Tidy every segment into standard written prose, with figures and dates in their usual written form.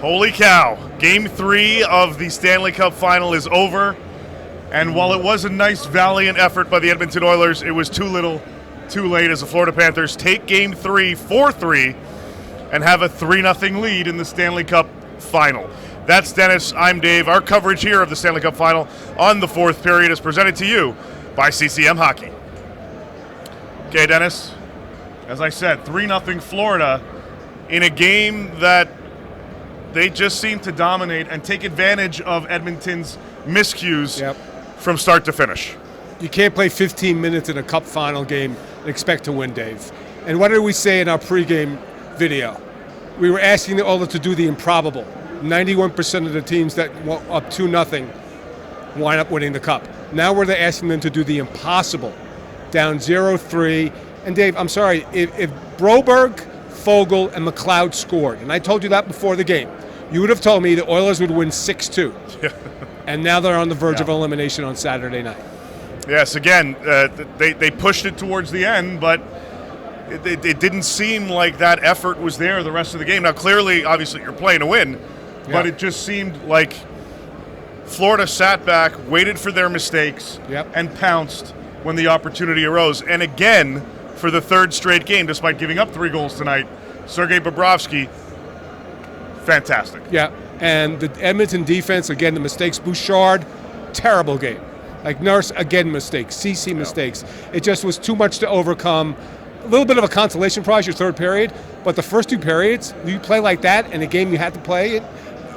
Holy cow. Game 3 of the Stanley Cup Final is over. And while it was a nice, valiant effort by the Edmonton Oilers, it was too little, too late as the Florida Panthers take Game 3 4-3 and have a 3-0 lead in the Stanley Cup Final. That's Dennis. I'm Dave. Our coverage here of the Stanley Cup Final on the fourth period is presented to you by CCM Hockey. Okay, Dennis, as I said, 3-0 Florida in a game that they just seem to dominate and take advantage of Edmonton's miscues from start to finish. You can't play 15 minutes in a Cup Final game and expect to win, Dave. And what did we say in our pregame video? We were asking the Oilers to do the improbable. 91% of the teams that went up 2-0 wind up winning the Cup. Now we're asking them to do the impossible. Down 0-3. And Dave, I'm sorry, if Broberg, Foegele, and McLeod scored, and I told you that before the game, you would have told me the Oilers would win 6-2. And now they're on the verge of elimination on Saturday night. Yes, again, they pushed it towards the end, but it didn't seem like that effort was there the rest of the game. Now, clearly, obviously, you're playing to win, but it just seemed like Florida sat back, waited for their mistakes, and pounced when the opportunity arose. And again, for the third straight game, despite giving up 3 goals tonight, Sergei Bobrovsky, fantastic. Yeah, and the Edmonton defense, again, the mistakes. Bouchard, terrible game. Like Nurse, again, mistakes. CC, mistakes. It just was too much to overcome. A little bit of a consolation prize, your third period, but the first 2 periods, you play like that in a game you had to play it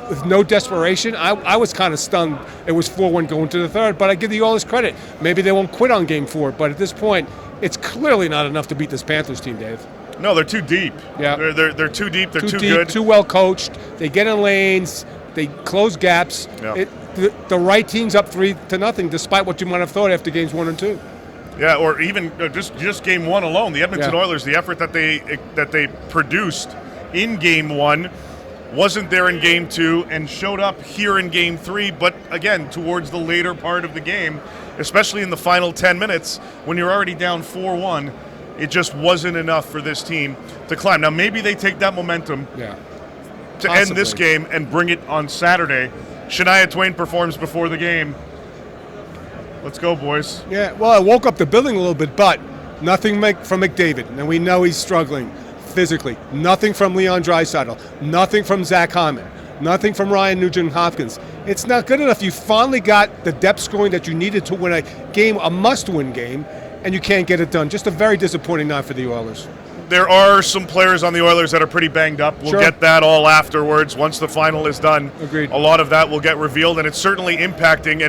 with no desperation. I was kind of stunned. It was 4-1 going to the third, but I give the Oilers credit. Maybe they won't quit on Game 4, but at this point, it's clearly not enough to beat this Panthers team, Dave. No, they're too deep. Yeah, they're too deep. They're too good. Too well coached. They get in lanes. They close gaps. Yeah. The right team's up 3-0, despite what you might have thought after games 1 and 2. Yeah, or even just Game 1 alone. The Edmonton Oilers, the effort that they produced in Game 1 wasn't there in Game 2 and showed up here in Game 3. But again, towards the later part of the game, especially in the final 10 minutes, when you're already down 4-1. It just wasn't enough for this team to climb. Now, maybe they take that momentum to end this game and bring it on Saturday. Shania Twain performs before the game. Let's go, boys. Yeah, well, I woke up the building a little bit, but nothing from McDavid. And we know he's struggling physically. Nothing from Leon Draisaitl. Nothing from Zach Hyman. Nothing from Ryan Nugent-Hopkins. It's not good enough. You finally got the depth scoring that you needed to win a game, a must-win game, and you can't get it done. Just a very disappointing night for the Oilers. There are some players on the Oilers that are pretty banged up. We'll get that all afterwards once the final is done. Agreed. A lot of that will get revealed, and it's certainly impacting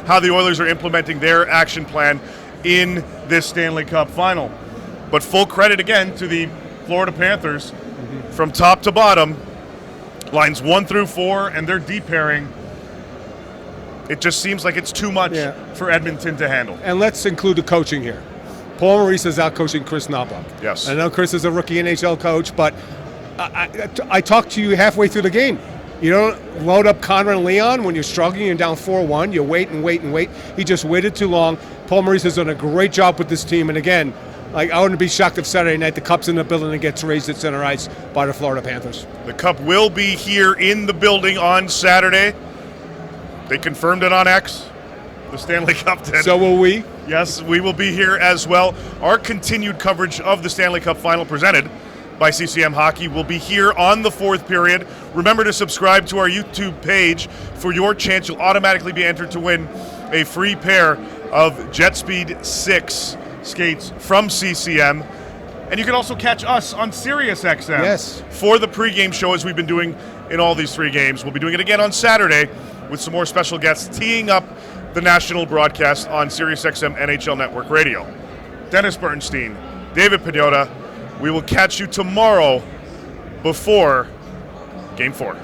how the Oilers are implementing their action plan in this Stanley Cup Final. But full credit again to the Florida Panthers from top to bottom, lines 1 through 4, and their deep pairing. It just seems like it's too much for Edmonton to handle. And let's include the coaching here. Paul Maurice is out coaching Chris Knoblauch. Yes. I know Chris is a rookie NHL coach, but I talked to you halfway through the game. You don't load up Conrad and Leon when you're struggling and down 4-1. You wait and wait and wait. He just waited too long. Paul Maurice has done a great job with this team. And again, I wouldn't be shocked if Saturday night the Cup's in the building and gets raised at center ice by the Florida Panthers. The Cup will be here in the building on Saturday. They confirmed it on X. The Stanley Cup did. So will we. Yes, we will be here as well. Our continued coverage of the Stanley Cup Final presented by CCM Hockey will be here on the fourth period. Remember to subscribe to our YouTube page for your chance. You'll automatically be entered to win a free pair of Jet Speed 6 skates from CCM. And you can also catch us on SiriusXM for the pregame show as we've been doing in all these 3 games. We'll be doing it again on Saturday with some more special guests teeing up the national broadcast on SiriusXM NHL Network Radio. Dennis Bernstein, David Pidota, we will catch you tomorrow before Game 4.